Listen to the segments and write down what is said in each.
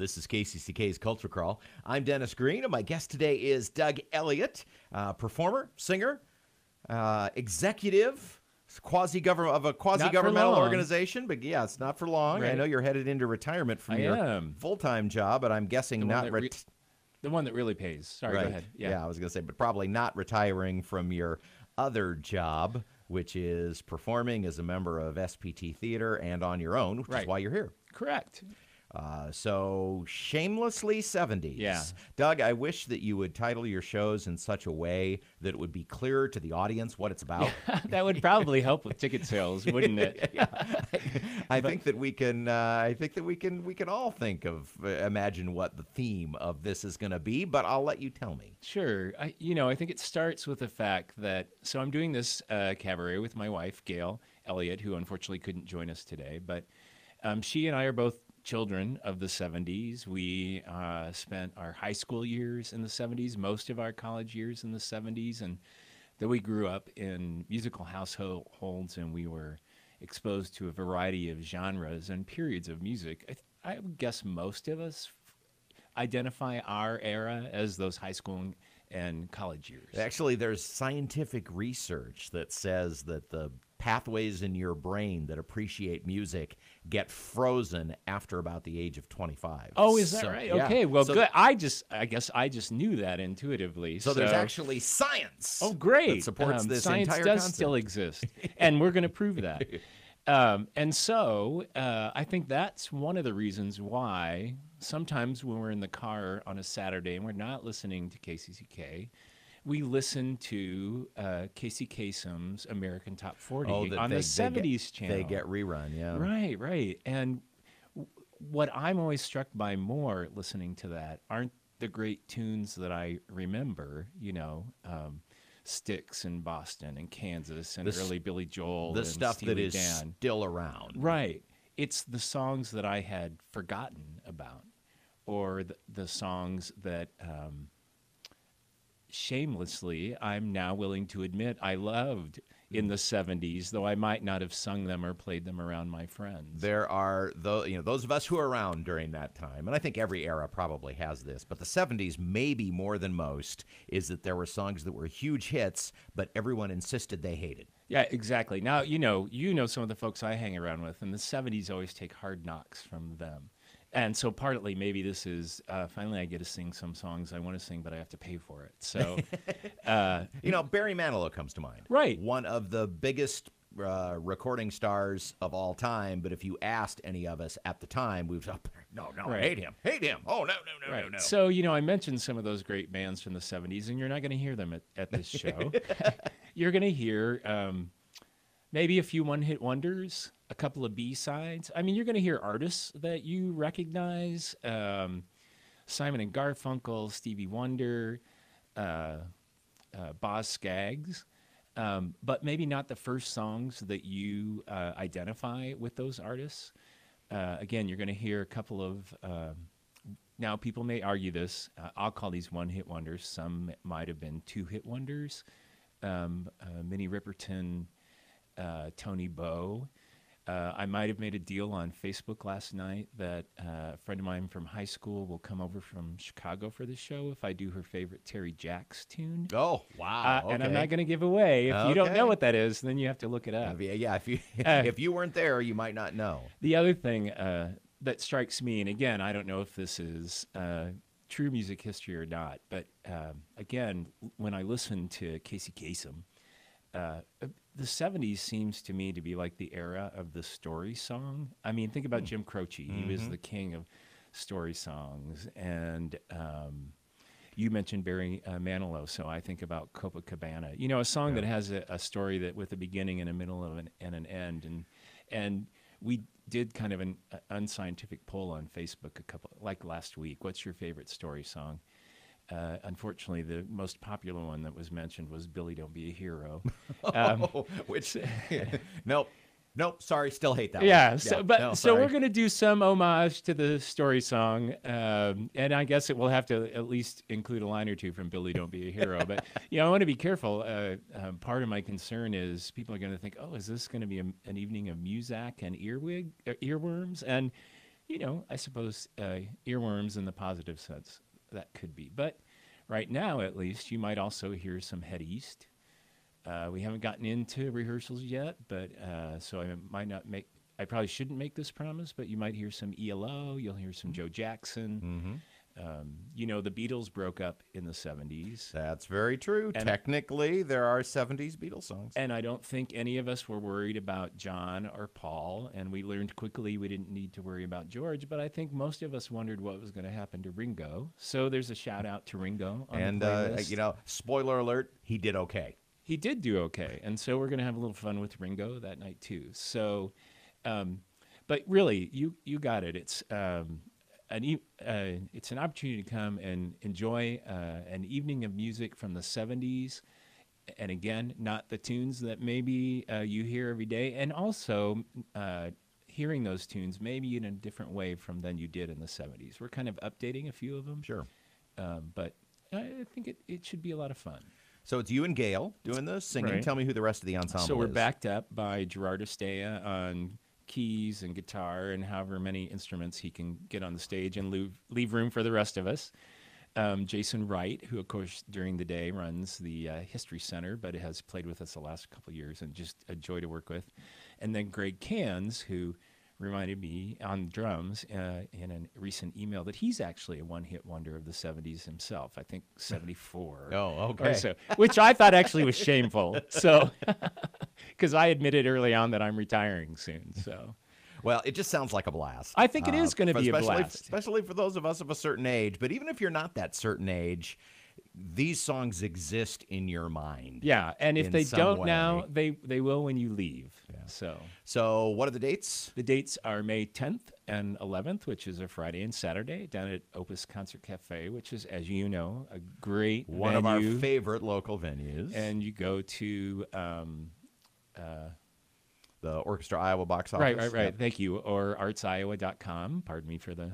This is KCCK's Culture Crawl. I'm Dennis Green, and my guest today is Doug Elliott, performer, singer, executive, quasi-government of a quasi-governmental organization. But yeah, it's not for long. Right. I know you're headed into retirement from your full-time job, but I'm guessing the one that really pays. Sorry, right. Go ahead. Yeah, I was going to say, but probably not retiring from your other job, which is performing as a member of SPT Theater and on your own, which is why you're here. Correct. So, Shamelessly 70s. Yeah. Doug, I wish that you would title your shows in such a way that it would be clearer to the audience what it's about. Yeah, that would probably help with ticket sales, wouldn't it? Yeah. I think that we can. We can all think of, imagine what the theme of this is going to be. But I'll let you tell me. Sure. I think it starts with the fact that I'm doing this cabaret with my wife, Gayle Elliott, who unfortunately couldn't join us today, but she and I are both children of the 70s. We spent our high school years in the 70s, most of our college years in the 70s, and then we grew up in musical households, and we were exposed to a variety of genres and periods of music. I would guess most of us identify our era as those high school and college years. Actually, there's scientific research that says that the pathways in your brain that appreciate music get frozen after about the age of 25. Oh, is that right? Yeah. Okay, well, good. I guess I just knew that intuitively. So there's actually science. Oh, great! That supports this science entire does concept. Still exist, and we're going to prove that. And so I think that's one of the reasons why sometimes when we're in the car on a Saturday and we're not listening to KCCK, we listen to Casey Kasem's American Top 40 on the 70s channel. They get rerun, yeah. Right. And what I'm always struck by more listening to that aren't the great tunes that I remember, Styx in Boston and Kansas and early Billy Joel and stuff Steely that is Dan. Still around. Right. It's the songs that I had forgotten about, or the songs that shamelessly, I'm now willing to admit I loved in the 70s, though I might not have sung them or played them around my friends. There are those of us who are around during that time, and I think every era probably has this, but the 70s, maybe more than most, is that there were songs that were huge hits, but everyone insisted they hated. Yeah, exactly. Now, you know some of the folks I hang around with, and the 70s always take hard knocks from them. And so partly maybe this is, finally I get to sing some songs I want to sing, but I have to pay for it. So, Barry Manilow comes to mind. Right. One of the biggest recording stars of all time, but if you asked any of us at the time, we would say, no, right. hate him. Oh, no. So, I mentioned some of those great bands from the 70s, and you're not going to hear them at this show. You're going to hear maybe a few one-hit wonders, a couple of B-sides. I mean, you're going to hear artists that you recognize, Simon and Garfunkel, Stevie Wonder, Boz Scaggs, but maybe not the first songs that you identify with those artists. Again, you're going to hear a couple of, now people may argue this, I'll call these one-hit wonders. Some might have been two-hit wonders. Minnie Riperton, Tony Bow. I might have made a deal on Facebook last night that a friend of mine from high school will come over from Chicago for the show if I do her favorite Terry Jacks tune. Oh, wow. Okay. And I'm not going to give away. If you don't know what that is, then you have to look it up. Yeah, if you weren't there, you might not know. The other thing that strikes me, and again, I don't know if this is true music history or not, but again, when I listen to Casey Kasem, the 70s seems to me to be like the era of the story song. I mean, think about Jim Croce. He was the king of story songs. And you mentioned Barry Manilow, so I think about Copacabana. A song that has a story that with a beginning and a middle and an end. And we did kind of an unscientific poll on Facebook like last week. What's your favorite story song? Unfortunately, the most popular one that was mentioned was Billy Don't Be a Hero. Which, nope, sorry, still hate that one. So we're going to do some homage to the story song, and I guess it will have to at least include a line or two from Billy Don't Be a Hero. But, I want to be careful. Part of my concern is people are going to think, oh, is this going to be an evening of Muzak and earworms? And I suppose earworms in the positive sense, that could be. But right now, at least, you might also hear some Head East. We haven't gotten into rehearsals yet, but so I probably shouldn't make this promise, but you might hear some ELO, you'll hear some Joe Jackson. The Beatles broke up in the 70s. That's very true. And technically, there are 70s Beatles songs. And I don't think any of us were worried about John or Paul, and we learned quickly we didn't need to worry about George, but I think most of us wondered what was going to happen to Ringo. So there's a shout out to Ringo on the playlist. Spoiler alert, he did okay. He did do okay, and so we're going to have a little fun with Ringo that night too. So, but really, you got it. It's an opportunity to come and enjoy an evening of music from the 70s. And again, not the tunes that maybe you hear every day. And also hearing those tunes maybe in a different way from than you did in the 70s. We're kind of updating a few of them. Sure. But I think it should be a lot of fun. So it's you and Gayle doing the singing. Right. Tell me who the rest of the ensemble is. So we're backed up by Gerard Estella on keys and guitar and however many instruments he can get on the stage and leave room for the rest of us. Jason Wright, who of course during the day runs the History Center, but has played with us the last couple of years and just a joy to work with. And then Greg Kanz, who reminded me on drums in a recent email that he's actually a one-hit wonder of the 70s himself. I think 74. Oh, okay. Or so, which I thought actually was shameful. So, because I admitted early on that I'm retiring soon. So, well, it just sounds like a blast. I think it is going to be a blast, especially for those of us of a certain age. But even if you're not that certain age, these songs exist in your mind. Yeah, and if they don't way. now, they will when you leave. Yeah. So what are the dates? The dates are May 10th and 11th, which is a Friday and Saturday, down at Opus Concert Cafe, which is, as you know, a great one venue. of our favorite local venues. And you go to the Orchestra Iowa box office. Right. Yep. Thank you. Or artsiowa.com. Pardon me for the...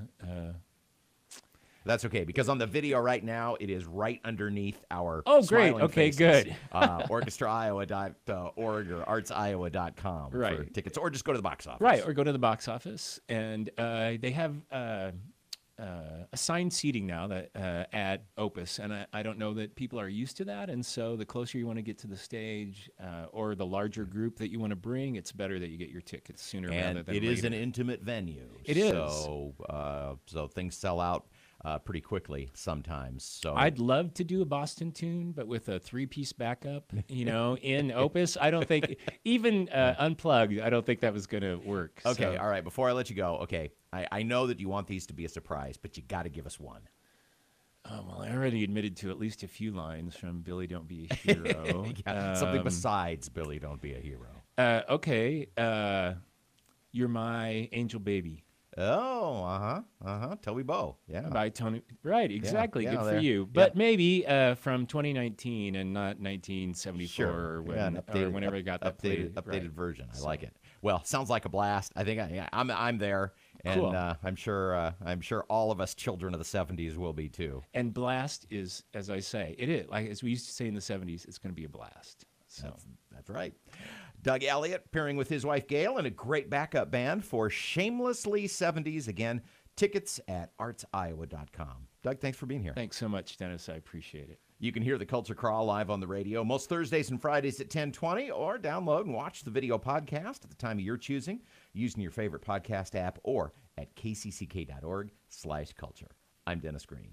That's okay, because on the video right now, it is right underneath our great. smiling Okay, faces. good. orchestraiowa.org or artsiowa.com for tickets, or just go to the box office. Right, or go to the box office. And they have assigned seating now that at Opus, and I don't know that people are used to that, and so the closer you want to get to the stage or the larger group that you want to bring, it's better that you get your tickets sooner rather than later. And it is an intimate venue. It is. So things sell out pretty quickly sometimes. So I'd love to do a Boston tune, but with a 3-piece backup, in Opus, I don't think, even unplugged, I don't think that was going to work. Okay, all right. Before I let you go, I know that you want these to be a surprise, but you got to give us one. Oh, well, I already admitted to at least a few lines from Billy Don't Be a Hero. Something besides Billy Don't Be a Hero. Okay. You're My Angel Baby. Oh, Toby Bo. Yeah. By Tony. Right, exactly. Yeah, good there. for you. But maybe from 2019 and not 1974 Sure. or Updated, whenever it got that played. Updated version. I like it. Well, sounds like a blast. I think I'm there, and Cool. I'm sure all of us children of the 70s will be too. And blast is, as I say, it is. Like as we used to say in the 70s, it's going to be a blast. So That's right. Doug Elliott appearing with his wife Gayle and a great backup band for Shamelessly 70s. Again, tickets at artsiowa.com. Doug, thanks for being here. Thanks so much, Dennis. I appreciate it. You can hear the Culture Crawl live on the radio most Thursdays and Fridays at 10:20, or download and watch the video podcast at the time of your choosing using your favorite podcast app or at kcck.org/culture. I'm Dennis Green.